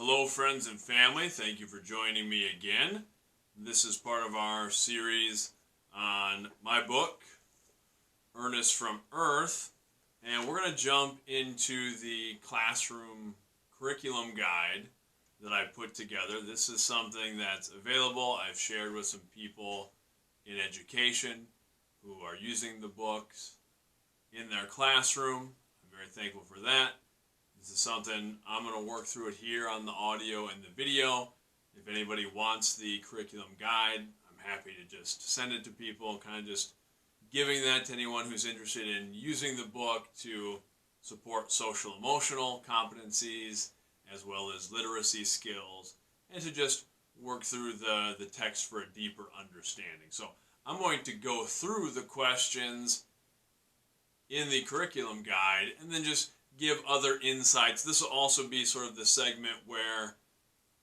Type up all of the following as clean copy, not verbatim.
Hello friends and family, thank you for joining me again. This is part of our series on my book, Ernest from Earth, and we're going to jump into the classroom curriculum guide that I put together. This is something that's available. I've shared with some people in education who are using the books in their classroom. I'm very thankful for that. This is something I'm going to work through it here on the audio and the video. If anybody wants the curriculum guide, I'm happy to just send it to people, kind of just giving that to anyone who's interested in using the book to support social emotional competencies as well as literacy skills, and to just work through the text for a deeper understanding. So I'm going to go through the questions in the curriculum guide and then just give other insights. This will also be sort of the segment where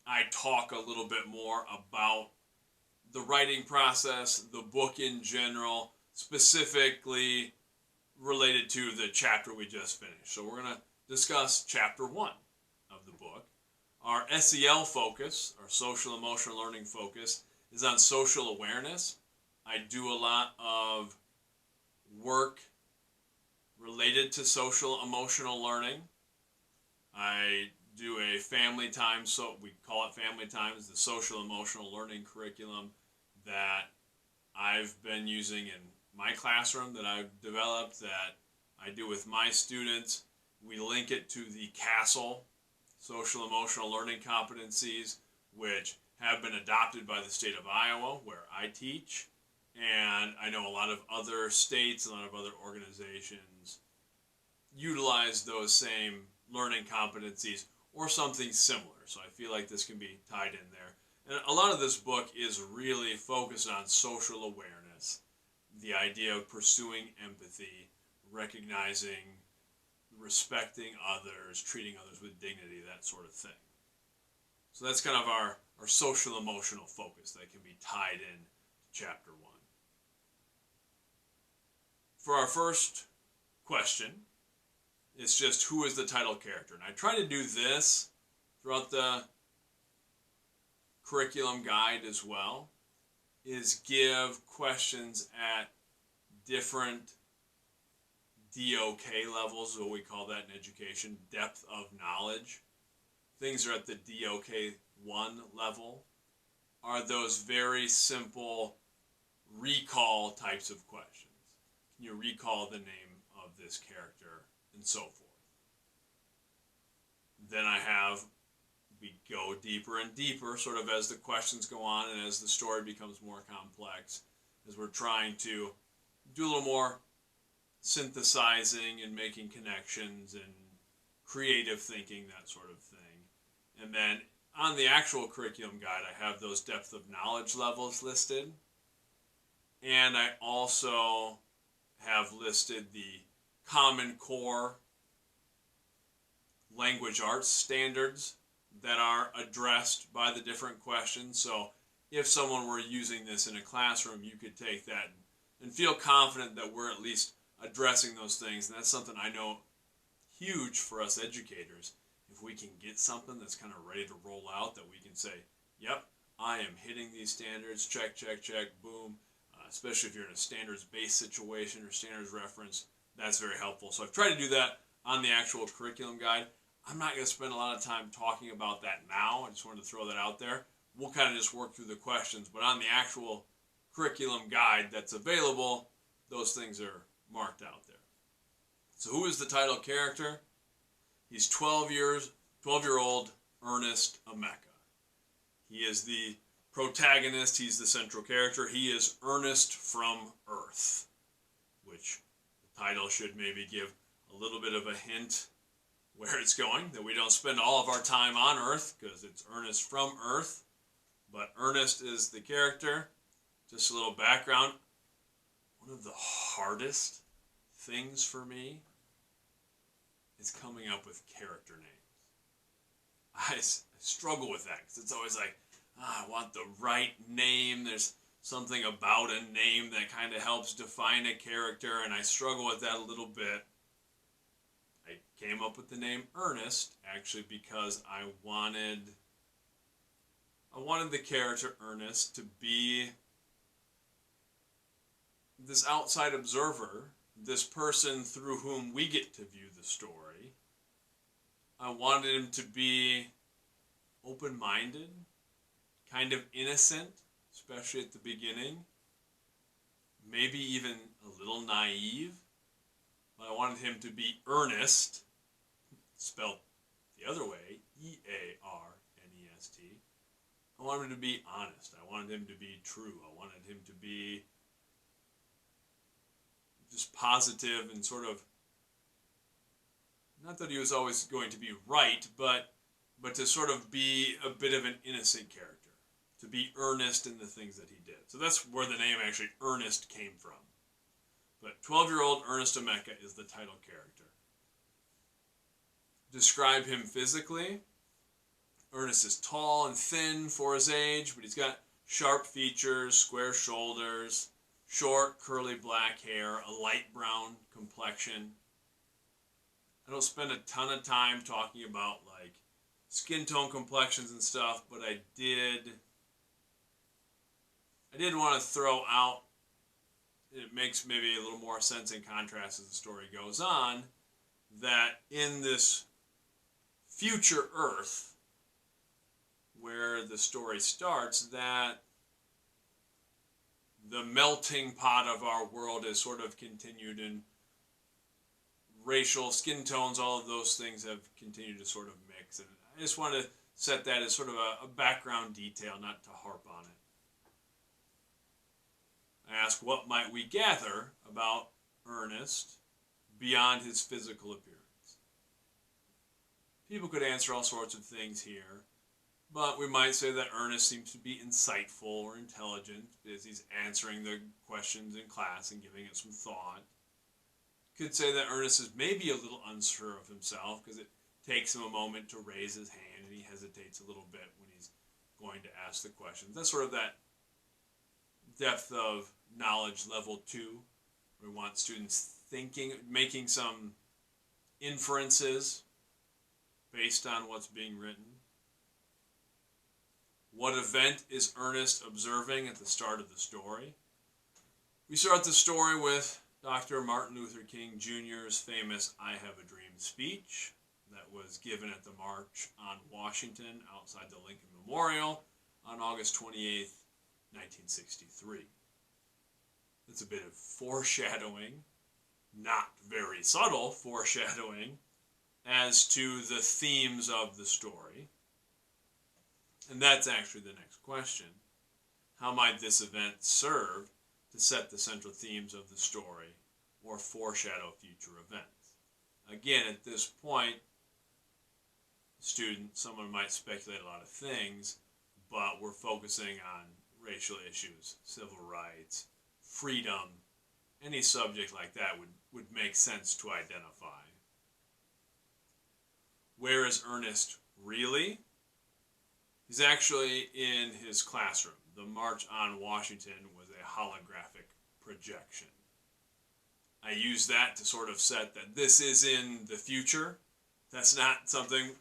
I talk a little bit more about the writing process, the book in general, specifically related to the chapter we just finished. So we're going to discuss chapter 1 of the book. Our SEL focus, our social emotional learning focus, is on social awareness. I do a lot of work related to social emotional learning. I do a family time, so we call it family time, is the social emotional learning curriculum that I've been using in my classroom, that I've developed, that I do with my students. We link it to the CASEL, social emotional learning competencies, which have been adopted by the state of Iowa, where I teach. And I know a lot of other states, a lot of other organizations utilize those same learning competencies or something similar. So I feel like this can be tied in there. And a lot of this book is really focused on social awareness, the idea of pursuing empathy, recognizing, respecting others, treating others with dignity, that sort of thing. So that's kind of our social emotional focus that can be tied in to chapter 1. For our first question, it's just who is the title character? And I try to do this throughout the curriculum guide as well, is give questions at different DOK levels, what we call that in education, depth of knowledge. Things are at the DOK 1 level, are those very simple recall types of questions. Can you recall the name of this character, and so forth. Then we go deeper and deeper, sort of as the questions go on and as the story becomes more complex, as we're trying to do a little more synthesizing and making connections and creative thinking, that sort of thing. And then on the actual curriculum guide, I have those depth of knowledge levels listed. And I also have listed the Common Core language arts standards that are addressed by the different questions. So if someone were using this in a classroom, you could take that and feel confident that we're at least addressing those things. And that's something I know huge for us educators. If we can get something that's kind of ready to roll out, that we can say, yep, I am hitting these standards, check, check, check, boom. Especially if you're in a standards-based situation or standards reference, that's very helpful. So I've tried to do that on the actual curriculum guide. I'm not going to spend a lot of time talking about that now. I just wanted to throw that out there. We'll kind of just work through the questions, but on the actual curriculum guide that's available, those things are marked out there. So who is the title character? He's 12-year-old Ernest Emeka. He is the protagonist, he's the central character. He is Ernest from Earth, which the title should maybe give a little bit of a hint where it's going, that we don't spend all of our time on Earth because it's Ernest from Earth. But Ernest is the character. Just a little background. One of the hardest things for me is coming up with character names. I struggle with that because it's always like, I want the right name. There's something about a name that kind of helps define a character, and I struggle with that a little bit. I came came up with the name Ernest actually because I wanted the character Ernest to be this outside observer, this person through whom we get to view the story. I wanted him to be open-minded, kind of innocent, especially at the beginning, maybe even a little naive. But I wanted him to be earnest, spelled the other way, E-A-R-N-E-S-T. I wanted him to be honest. I wanted him to be true. I wanted him to be just positive and sort of, not that he was always going to be right, but to sort of be a bit of an innocent character, to be earnest in the things that he did. So that's where the name actually Ernest came from. But 12-year-old Ernest Emeka is the title character. Describe him physically. Ernest is tall and thin for his age, but he's got sharp features, square shoulders, short, curly black hair, a light brown complexion. I don't spend a ton of time talking about like skin tone complexions and stuff, but I did want to throw out, it makes maybe a little more sense in contrast as the story goes on, that in this future Earth where the story starts, that the melting pot of our world is sort of continued, and racial, skin tones, all of those things have continued to sort of mix. And I just want to set that as sort of a background detail, not to harp on it. I ask, what might we gather about Ernest beyond his physical appearance? People could answer all sorts of things here, but we might say that Ernest seems to be insightful or intelligent as he's answering the questions in class and giving it some thought. Could say that Ernest is maybe a little unsure of himself because it takes him a moment to raise his hand and he hesitates a little bit when he's going to ask the questions. That's sort of that depth of knowledge level 2, where we want students thinking, making some inferences based on what's being written. What event is Ernest observing at the start of the story? We start the story with Dr. Martin Luther King Jr.'s famous I Have a Dream speech that was given at the March on Washington outside the Lincoln Memorial on August 28th, 1963. It's a bit of foreshadowing, not very subtle foreshadowing, as to the themes of the story. And that's actually the next question. How might this event serve to set the central themes of the story or foreshadow future events? Again, at this point, someone might speculate a lot of things, but we're focusing on racial issues, civil rights, freedom. Any subject like that would make sense to identify. Where is Ernest really? He's actually in his classroom. The March on Washington was a holographic projection. I use that to sort of set that this is in the future. That's not something,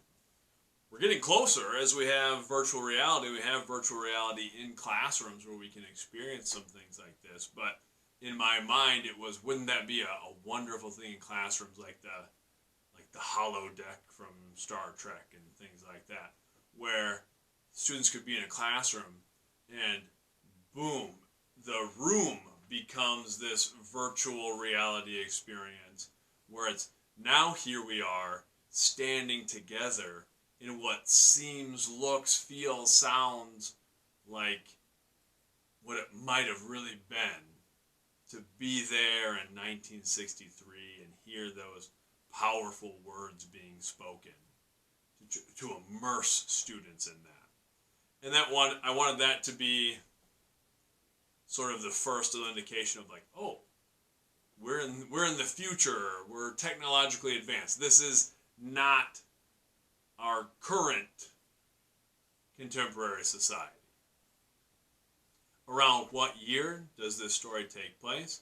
we're getting closer as we have virtual reality. We have virtual reality in classrooms where we can experience some things like this. But in my mind, it was, wouldn't that be a wonderful thing in classrooms like the holodeck from Star Trek and things like that, where students could be in a classroom and boom, the room becomes this virtual reality experience where it's now here we are standing together in what seems, looks, feels, sounds like what it might have really been to be there in 1963 and hear those powerful words being spoken, to immerse students in that. And I wanted that to be sort of the first indication of like, oh, we're in the future, we're technologically advanced. This is not our current contemporary society. Around what year does this story take place?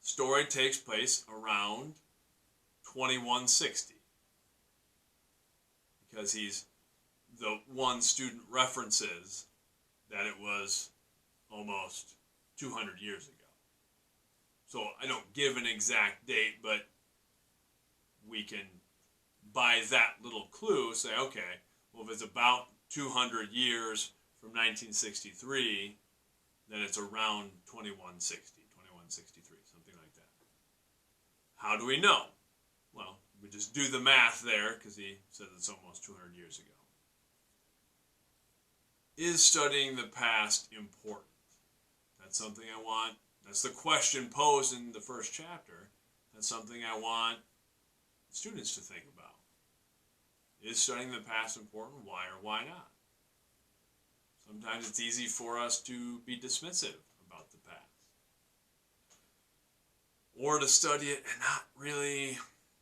Story takes place around 2160. because the one student references that it was almost 200 years ago. So I don't give an exact date, but we can, by that little clue, say, okay, well, if it's about 200 years from 1963, then it's around 2160, 2163, something like that. How do we know? Well, we just do the math there, because he says it's almost 200 years ago. Is studying the past important? That's something I want. That's the question posed in the first chapter. That's something I want students to think about. Is studying the past important? Why or why not? Sometimes it's easy for us to be dismissive about the past, or to study it and not really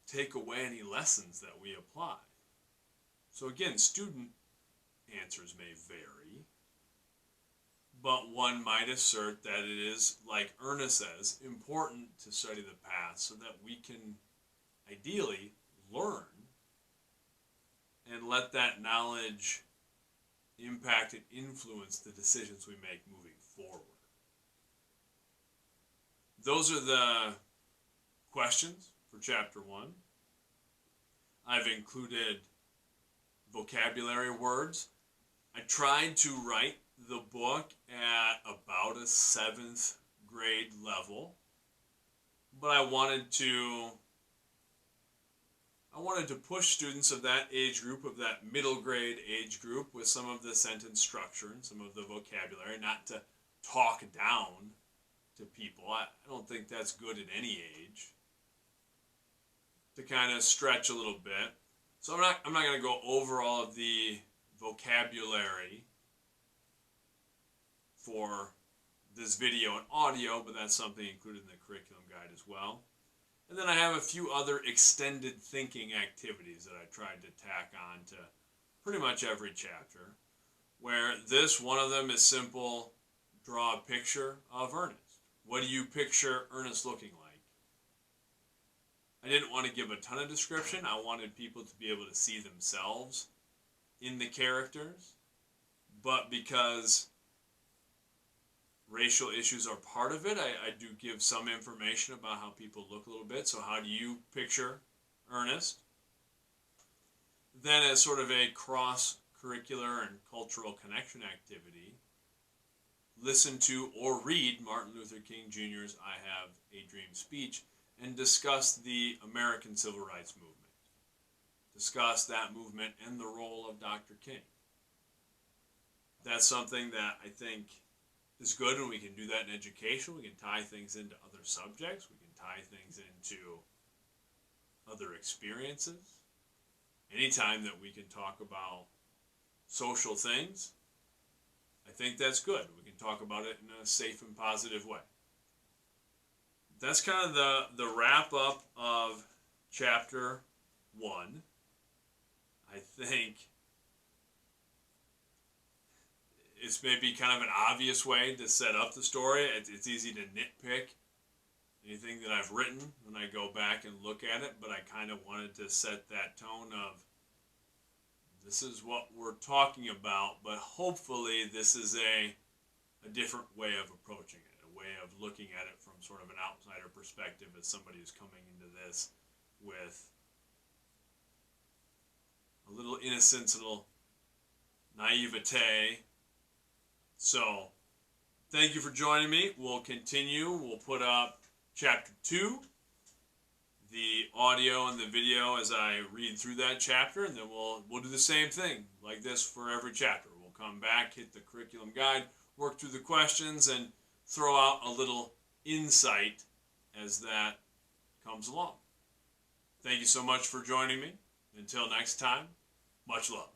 take away any lessons that we apply. So again, student answers may vary, but one might assert that it is, like Ernest says, important to study the past so that we can ideally learn and let that knowledge impact and influence the decisions we make moving forward. Those are the questions for Chapter 1. I've included vocabulary words. I tried to write the book at about a 7th grade level, but I wanted to push students of that age group, of that middle grade age group, with some of the sentence structure and some of the vocabulary, not to talk down to people. I don't think that's good at any age. To kind of stretch a little bit. So I'm not going to go over all of the vocabulary for this video and audio, but that's something included in the curriculum guide as well. And then I have a few other extended thinking activities that I tried to tack on to pretty much every chapter, where one of them is simple: draw a picture of Ernest. What do you picture Ernest looking like? I didn't want to give a ton of description. I wanted people to be able to see themselves in the characters, but because racial issues are part of it, I do give some information about how people look a little bit. So how do you picture Ernest? Then, as sort of a cross-curricular and cultural connection activity, listen to or read Martin Luther King Jr.'s I Have a Dream speech and discuss the American Civil Rights Movement. Discuss that movement and the role of Dr. King. That's something that I think is good, and we can do that in education. We can tie things into other subjects. We can tie things into other experiences. Anytime that we can talk about social things, I think that's good. We can talk about it in a safe and positive way. That's kind of the wrap up of Chapter 1. I think it's maybe kind of an obvious way to set up the story. It's easy to nitpick anything that I've written when I go back and look at it, but I kind of wanted to set that tone of, this is what we're talking about, but hopefully this is a different way of approaching it, a way of looking at it from sort of an outsider perspective as somebody who's coming into this with a little innocence, a little naivete. So, thank you for joining me. We'll continue. We'll put up Chapter 2, the audio and the video as I read through that chapter, and then we'll do the same thing like this for every chapter. We'll come back, hit the curriculum guide, work through the questions, and throw out a little insight as that comes along. Thank you so much for joining me. Until next time, much love.